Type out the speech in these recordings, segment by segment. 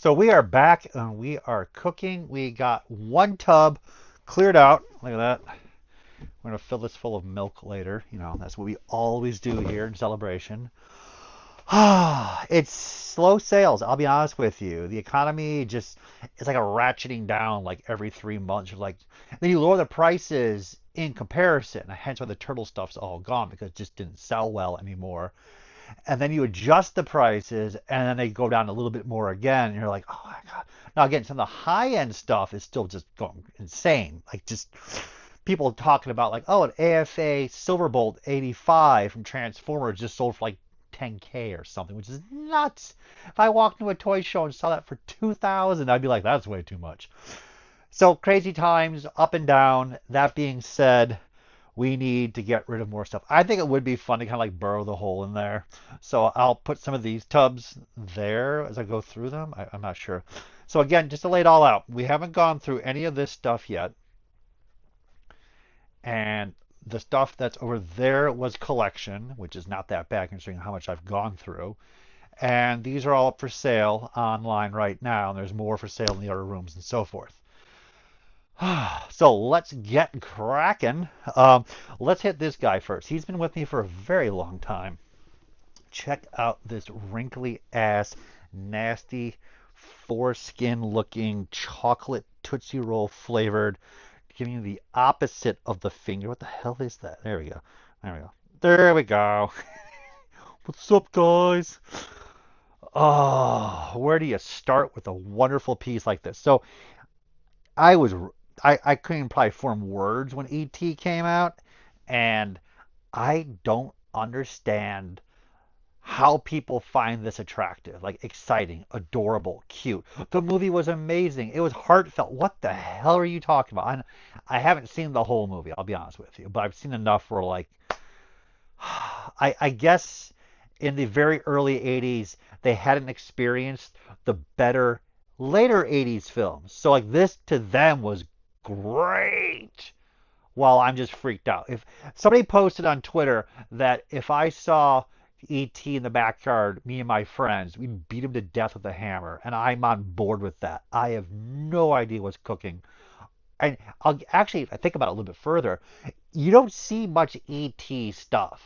So we are back and we are cooking. We got one tub cleared out. Look at that. We're going to fill this full of milk later. You know, that's what we always do here in celebration. It's slow sales, I'll be honest with you. The economy just it's like a ratcheting down like every 3 months. You're like then you lower the prices in comparison. Hence why the turtle stuff's all gone because it just didn't sell well anymore. And then you adjust the prices and then they go down a little bit more again and you're like, oh my god. Now again, some of the high end stuff is still just going insane. Like just people talking about like, oh, an AFA Silverbolt 85 from Transformers just sold for like 10K or something, which is nuts. If I walked into a toy show and saw that for 2,000, I'd be like, that's way too much. So crazy times, up and down. That being said, we need to get rid of more stuff. I think it would be fun to kind of like burrow the hole in there. So I'll put some of these tubs there as I go through them. I'm not sure. So again, just to lay it all out, we haven't gone through any of this stuff yet. And the stuff that's over there was collection, which is not that bad considering how much I've gone through. And these are all up for sale online right now. And there's more for sale in the other rooms and so forth. So let's get cracking. Let's hit this guy first. He's been with me for a very long time. Check out this wrinkly ass, nasty, foreskin looking chocolate Tootsie Roll flavored, giving you the opposite of the finger. What the hell is that? There we go. There we go. There we go. What's up, guys? Oh, where do you start with a wonderful piece like this? So I was I couldn't probably form words when ET came out, and I don't understand how people find this attractive, like exciting, adorable, cute. The movie was amazing. It was heartfelt. What the hell are you talking about? I haven't seen the whole movie, I'll be honest with you, but I've seen enough where like I guess in the very early 80s they hadn't experienced the better later 80s films. So like this to them was great. While I'm just freaked out. If somebody posted on Twitter that if I saw ET in the backyard, me and my friends, we'd beat him to death with a hammer, and I'm on board with that. I have no idea what's cooking. And I'll actually, if I think about it a little bit further, you don't see much ET stuff.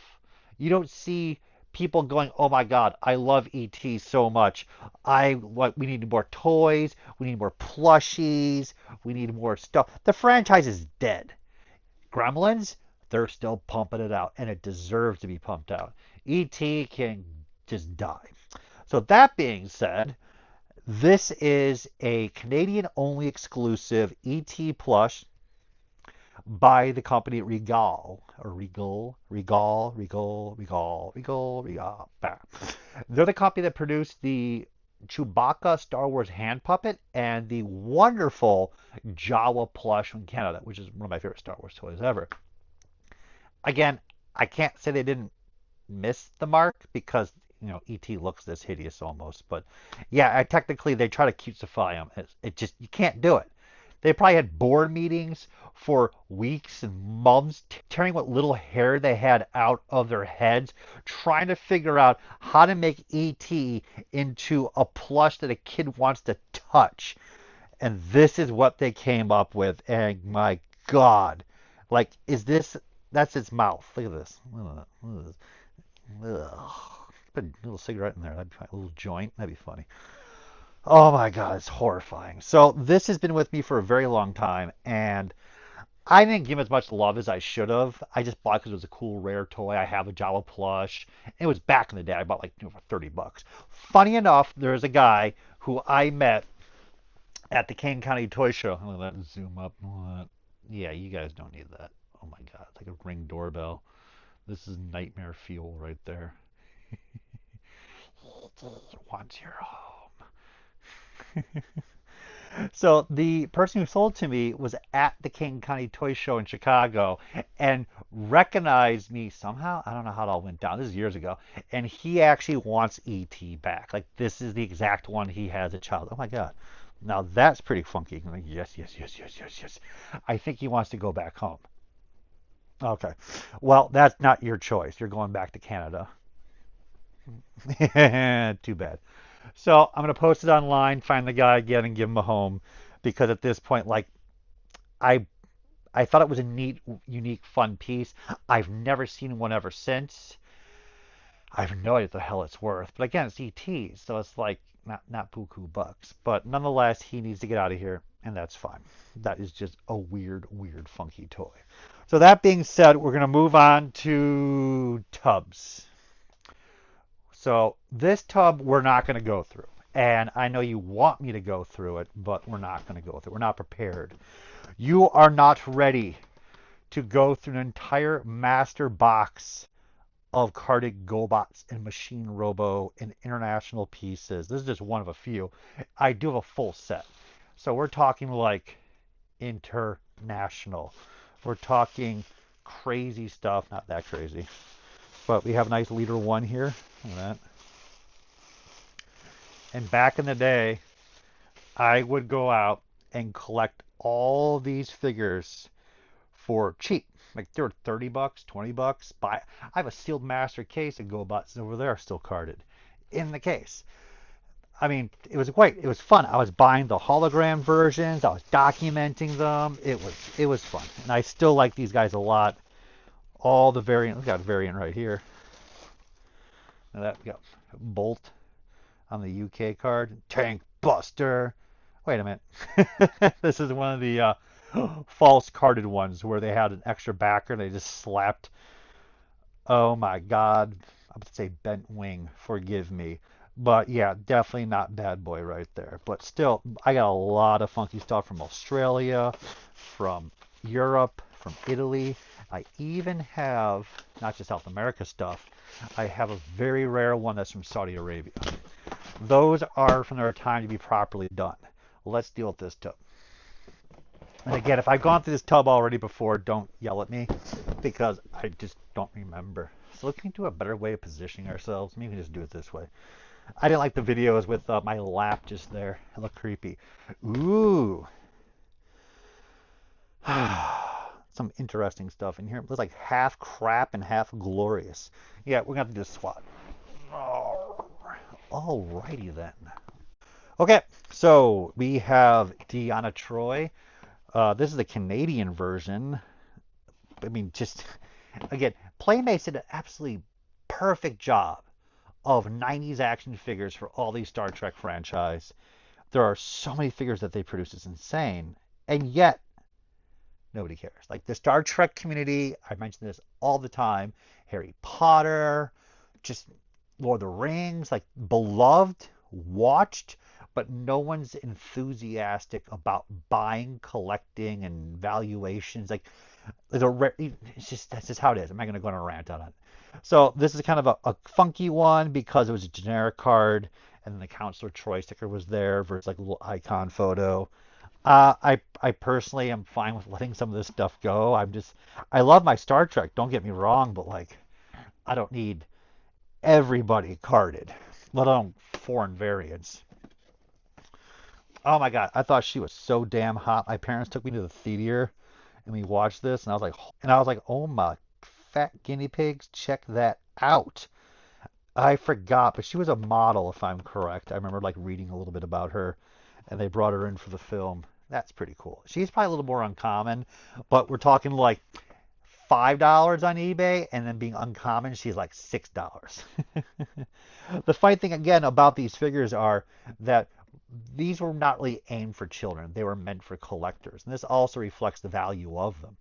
You don't see people going, "Oh my God, I love ET so much. We need more toys. We need more plushies. We need more stuff." The franchise is dead. Gremlins, they're still pumping it out, and it deserves to be pumped out. E.T. can just die. So that being said, this is a Canadian-only exclusive E.T. plush by the company Regal, or Regal. Bah. They're the company that produced the Chewbacca Star Wars hand puppet and the wonderful Jawa plush from Canada, which is one of my favorite Star Wars toys ever. Again, I can't say they didn't miss the mark because ET looks this hideous almost, but yeah, technically they try to cutesify him. It just you can't do it. They probably had board meetings for weeks and months, tearing what little hair they had out of their heads, trying to figure out how to make E.T. into a plush that a kid wants to touch. And this is what they came up with. And my God, like, that's its mouth. Look at this. Look at this. Ugh. Put a little cigarette in there. That'd be fine. A little joint. That'd be funny. Oh my God, it's horrifying. So this has been with me for a very long time, and I didn't give him as much love as I should have. I just bought it because it was a cool, rare toy. I have a Jawa plush. It was back in the day. I bought like for $30. Funny enough, there's a guy who I met at the Kane County Toy Show. Let me zoom up. Yeah, you guys don't need that. Oh my God, it's like a Ring doorbell. This is nightmare fuel right there. Wants your home. So the person who sold to me was at the King County Toy Show in Chicago and recognized me somehow. I don't know how it all went down. This is years ago. And he actually wants E.T. back. Like this is the exact one he has as a child. Oh my God. Now that's pretty funky. Like, yes, yes, yes, yes, yes, yes. I think he wants to go back home. Okay. Well, that's not your choice. You're going back to Canada. Too bad. So I'm gonna post it online, find the guy again, and give him a home, because at this point, like, I I thought it was a neat, unique, fun piece. I've never seen one ever since. I have no idea what the hell it's worth. But again, it's ET, so it's like not buku bucks. But nonetheless, he needs to get out of here, and that's fine. That is just a weird, funky toy. So that being said, we're gonna move on to tubs. So this tub we're not gonna go through. And I know you want me to go through it, but we're not going to go through it. We're not prepared. You are not ready to go through an entire master box of carded GoBots and Machine Robo and international pieces. This is just one of a few. I do have a full set. So we're talking like international. We're talking crazy stuff. Not that crazy. But we have a nice Leader 1 here. Look at that. And back in the day, I would go out and collect all these figures for cheap. Like they were 30 bucks, 20 bucks. I have a sealed master case of GoBots over there still carded in the case. I mean, it was great. It was fun. I was buying the hologram versions. I was documenting them. It was fun. And I still like these guys a lot. All the variant. We got a variant right here. Now that we got Bolt on the UK card. Tank Buster. Wait a minute. This is one of the false carded ones where they had an extra backer and they just slapped. Oh my God. I'm going to say bent wing. Forgive me. But yeah, definitely not bad boy right there. But still, I got a lot of funky stuff from Australia, from Europe, from Italy. I even have, not just South America stuff, I have a very rare one that's from Saudi Arabia. Those are from their time to be properly done. Let's deal with this tub. And again, if I've gone through this tub already before, don't yell at me because I just don't remember. So looking to a better way of positioning ourselves. Maybe we just do it this way. I didn't like the videos with my lap just there. It looked creepy. Ooh. Some interesting stuff in here. It looks like half crap and half glorious. Yeah, we're going to do this SWAT. Alrighty then. Okay, so we have Deanna Troy. This is the Canadian version. I mean, just, again, Playmates did an absolutely perfect job of 90s action figures for all these Star Trek franchise. There are so many figures that they produce. It's insane. And yet, nobody cares. Like the Star Trek community, I mention this all the time. Harry Potter, just Lord of the Rings, like beloved, watched, but no one's enthusiastic about buying, collecting, and valuations. Like, it's just that's just how it is. I'm not going to go on a rant on it. So this is kind of a funky one because it was a generic card, and then the Counselor Troy sticker was there versus like a little icon photo. I personally am fine with letting some of this stuff go. I love my Star Trek. Don't get me wrong, but like I don't need everybody carded, let alone foreign variants. Oh my God, I thought she was so damn hot. My parents took me to the theater and we watched this, and I was like, oh my fat guinea pigs, check that out. I forgot, but she was a model, if I'm correct. I remember like reading a little bit about her, and they brought her in for the film. That's pretty cool. She's probably a little more uncommon, but we're talking like $5 on eBay, and then being uncommon, she's like $6. The funny thing again about these figures are that these were not really aimed for children. They were meant for collectors. And this also reflects the value of them.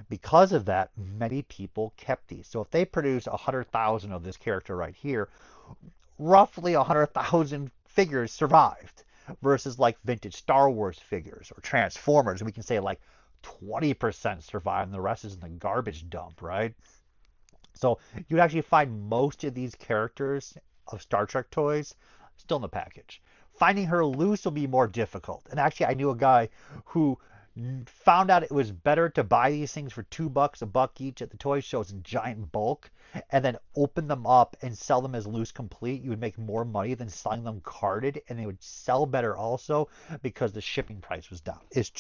Because of that, many people kept these. So if they produce 100,000 of this character right here, roughly 100,000 figures survived versus like vintage Star Wars figures or Transformers. We can say like 20% survive and the rest is in the garbage dump, right? So you'd actually find most of these characters of Star Trek toys still in the package. Finding her loose will be more difficult. And actually, I knew a guy who found out it was better to buy these things for $2, a buck each at the toy shows in giant bulk, and then open them up and sell them as loose complete. You would make more money than selling them carded, and they would sell better also because the shipping price was down. It's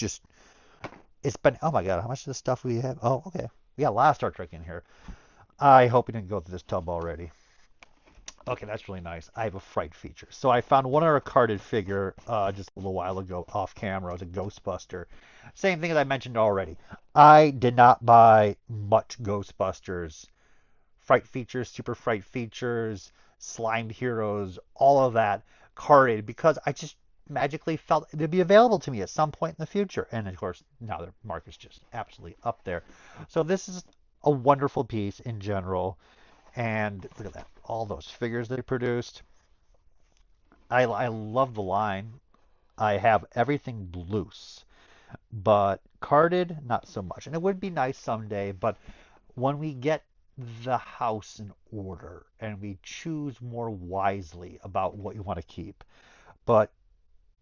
been, oh my God, how much of this stuff we have? Oh, okay. We got a lot of Star Trek in here. I hope we didn't go through this tub already. Okay, that's really nice. I have a fright feature. So I found one other carded figure just a little while ago off camera. It was a Ghostbuster. Same thing as I mentioned already. I did not buy much Ghostbusters. Fright features, super fright features, slimed heroes, all of that carded because I just magically felt it'd be available to me at some point in the future. And of course, now the market's just absolutely up there. So this is a wonderful piece in general. And look at that, all those figures they produced. I love the line. I have everything loose, but carded, not so much. And it would be nice someday, but when we get the house in order and we choose more wisely about what you want to keep. But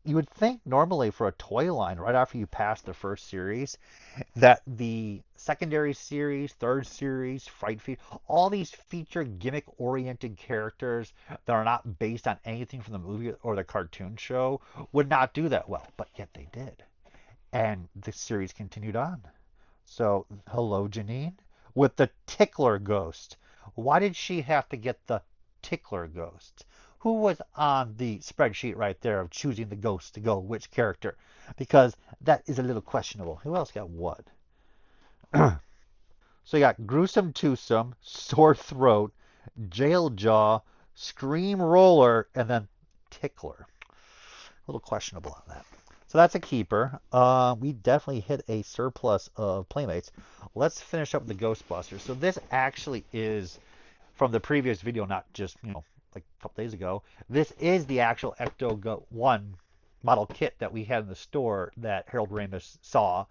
you would think normally for a toy line, right after you pass the first series, that the secondary series, third series, Fright Feed, all these feature gimmick-oriented characters that are not based on anything from the movie or the cartoon show would not do that well, but yet they did. And the series continued on. So, hello, Janine, with the Tickler Ghost. Why did she have to get the Tickler Ghost? Who was on the spreadsheet right there of choosing the ghost to go which character? Because that is a little questionable. Who else got what? So you got Gruesome Twosome, Sore Throat, Jail Jaw, Scream Roller, and then Tickler. A little questionable on that. So that's a keeper. We definitely hit a surplus of Playmates. Let's finish up the Ghostbusters. So this actually is from the previous video, not just, like a couple days ago. This is the actual Ecto 1 model kit that we had in the store that Harold Ramis saw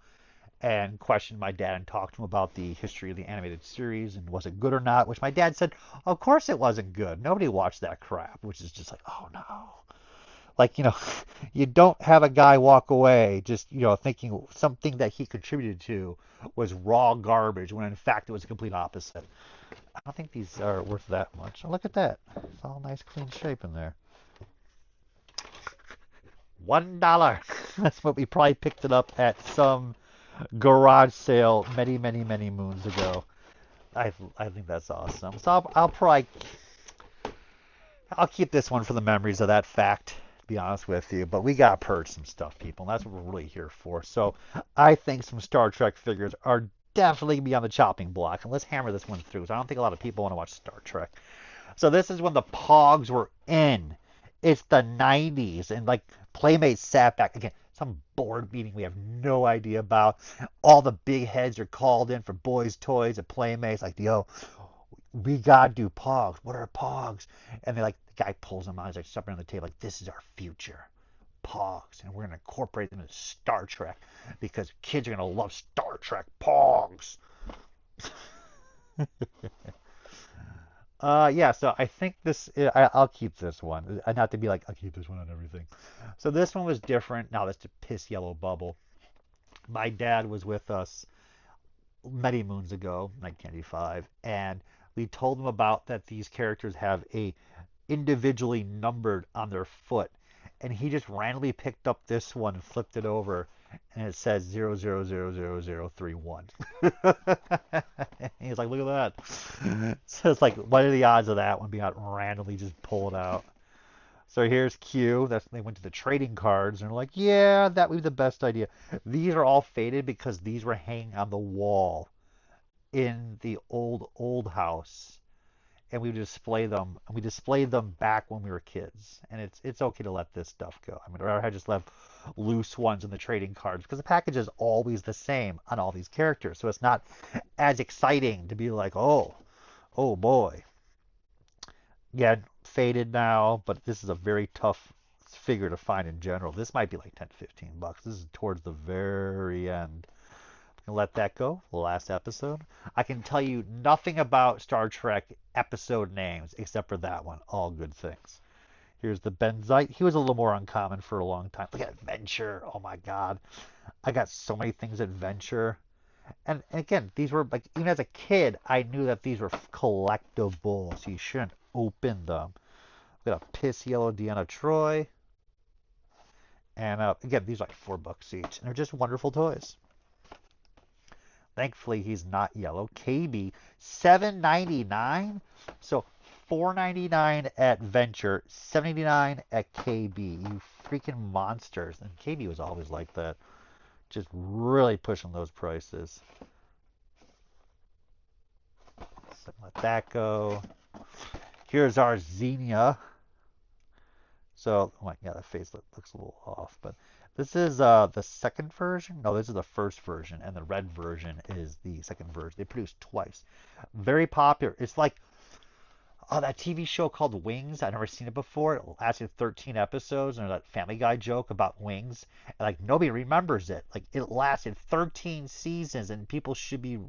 and questioned my dad and talked to him about the history of the animated series and was it good or not, which my dad said, of course it wasn't good. Nobody watched that crap, which is just like, oh no. Like, you don't have a guy walk away just, thinking something that he contributed to was raw garbage when in fact it was the complete opposite. I don't think these are worth that much. Oh, look at that. It's all nice, clean shape in there. $1. That's what we probably picked it up at some garage sale many, many, many moons ago. I think that's awesome. So I'll keep this one for the memories of that fact, to be honest with you. But we got to purge some stuff, people, and that's what we're really here for. So I think some Star Trek figures are definitely be on the chopping block. And let's hammer this one through. So I don't think a lot of people want to watch Star Trek. So this is when the Pogs were in. It's the 90's, and like Playmates sat back again. Some board meeting we have no idea about. All the big heads are called in for boys' toys at Playmates. Like, yo, we gotta do Pogs. What are Pogs? And the guy pulls them out. He's like stepping on the table. Like, this is our future. Pogs, and we're gonna incorporate them into Star Trek because kids are gonna love Star Trek. Pogs. Yeah, so I think I'll keep this one. Not to be like, I'll keep this one on everything. So this one was different. Now that's the piss yellow bubble. My dad was with us many moons ago, 1995, and we told him about that these characters have a individually numbered on their foot. And he just randomly picked up this one and flipped it over, and it says 00000031. He's like, look at that. So it's like, what are the odds of that one being out randomly just pulled out? So here's Q. They went to the trading cards and they're like, yeah, that would be the best idea. These are all faded because these were hanging on the wall in the old house, and we display them. And we displayed them back when we were kids. And it's okay to let this stuff go. I mean, or I just left loose ones in the trading cards because the package is always the same on all these characters. So it's not as exciting to be like, oh boy. Yeah, faded now, but this is a very tough figure to find in general. This might be like 10 to 15 bucks. This is towards the very end. Let that go. The last episode. I can tell you nothing about Star Trek episode names except for that one. All good things. Here's the Benzite. He was a little more uncommon for a long time. Look at Adventure. Oh my God. I got so many things Adventure. And again, these were like, even as a kid, I knew that these were collectibles. So you shouldn't open them. We got a piss yellow Deanna Troy. And again, these are like $4 each. And they're just wonderful toys. Thankfully, he's not yellow. KB, $7.99. So $4.99 at Venture, $7.99 at KB. You freaking monsters. And KB was always like that. Just really pushing those prices. So let that go. Here's our Xenia. So, oh yeah, the face looks a little off, but this is the second version. No, this is the first version, and the red version is the second version. They produced twice. Very popular. It's like that TV show called Wings. I've never seen it before. It lasted 13 episodes, and that Family Guy joke about wings. And, like, nobody remembers it. Like, it lasted 13 seasons, and people should be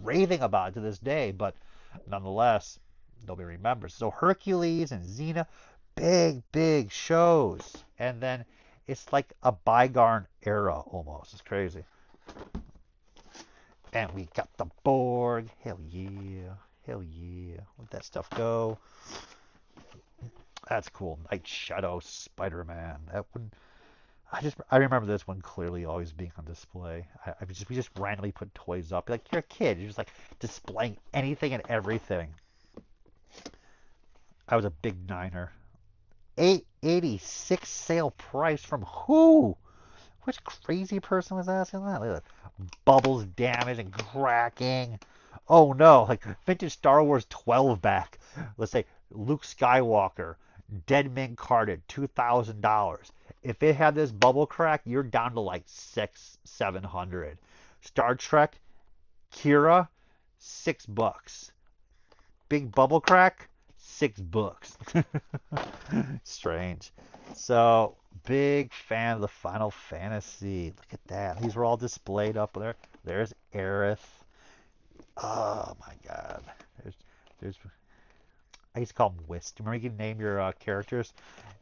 raving about it to this day, but nonetheless, nobody remembers. So Hercules and Xena, big shows. And then it's like a bygone era almost. It's crazy. And we got the Borg. Hell yeah. Hell yeah. Let that stuff go. That's cool. Night Shadow Spider-Man. That one, I remember this one clearly always being on display. We just randomly put toys up. Like, you're a kid. You're just like displaying anything and everything. I was a big niner. $8.86 sale price from who? Which crazy person was asking that? Look at that. Bubbles damage and cracking. Oh no, like vintage Star Wars 12 back. Let's say Luke Skywalker, Dead Mint carded, $2,000. If it had this bubble crack, you're down to like 700. Star Trek, Kira, $6. Big bubble crack, $6. Strange. So, big fan of the Final Fantasy. Look at that. These were all displayed up there. There's Aerith. Oh my God. There's. I used to call them Whist. Remember you can name your characters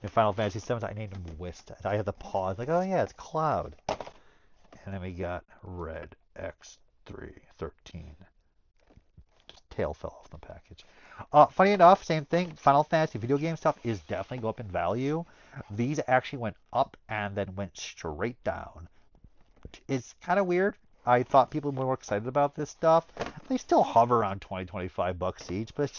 in Final Fantasy VII? I named them Whist. I had to pause. Like, oh yeah, it's Cloud. And then we got Red X313. Tail fell off the package. Funny enough, same thing. Final Fantasy video game stuff is definitely go up in value. These actually went up and then went straight down. It's kind of weird. I thought people were more excited about this stuff. They still hover around 20, 25 bucks each, but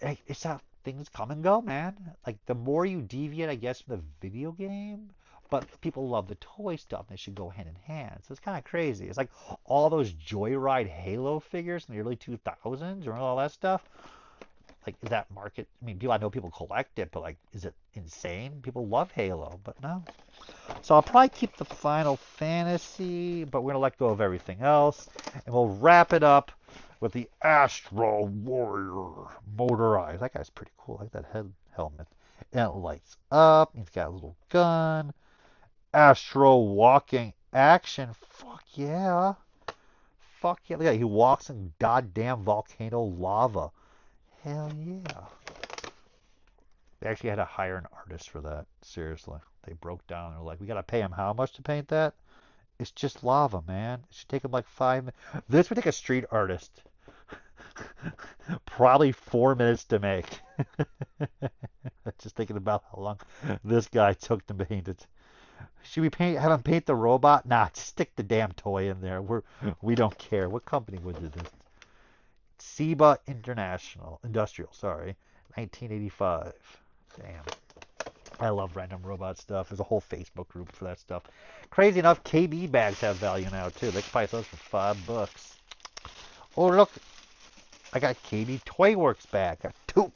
it's how things come and go, man. Like, the more you deviate, I guess, from the video game, but people love the toy stuff, and they should go hand in hand. So it's kind of crazy. It's like all those Joyride Halo figures in the early 2000s, or all that stuff. Like, is that market? I mean, I know people collect it, but like, is it insane? People love Halo, but no. So I'll probably keep the Final Fantasy, but we're gonna let go of everything else, and we'll wrap it up with the Astro Warrior motorized. That guy's pretty cool. I like that helmet. And it lights up. He's got a little gun. Astro walking action. Fuck yeah. Fuck yeah. Look at that. He walks in goddamn volcano lava. Hell yeah. They actually had to hire an artist for that. Seriously. They broke down. They're like, we got to pay him how much to paint that? It's just lava, man. It should take him like 5 minutes. This would take a street artist probably 4 minutes to make. Just thinking about how long this guy took to paint it. Should we have him paint the robot? Nah, just stick the damn toy in there. We don't care. What company would do this? Seba Industrial, sorry. 1985. Damn. I love random robot stuff. There's a whole Facebook group for that stuff. Crazy enough, KB bags have value now too. They can price those for $5. Oh look, I got KB Toy Works bag. Got 2.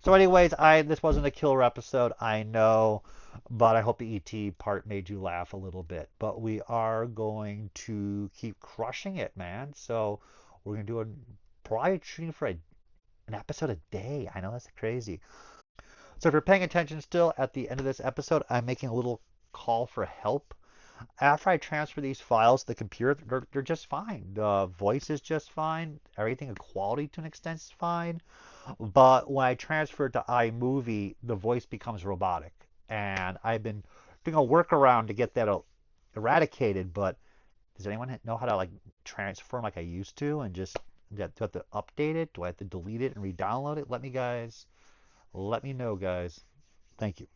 So anyways, this wasn't a killer episode, I know, but I hope the ET part made you laugh a little bit. But we are going to keep crushing it, man. So we're gonna do probably shooting for an episode a day. I know that's crazy. So if you're paying attention still, at the end of this episode, I'm making a little call for help. After I transfer these files to the computer, they're just fine. The voice is just fine. Everything, the quality to an extent is fine. But when I transfer it to iMovie, the voice becomes robotic. And I've been doing a workaround to get that eradicated, but does anyone know how to like transform like I used to? And just, do I have to update it? Do I have to delete it and re-download it? Let me know, guys. Thank you.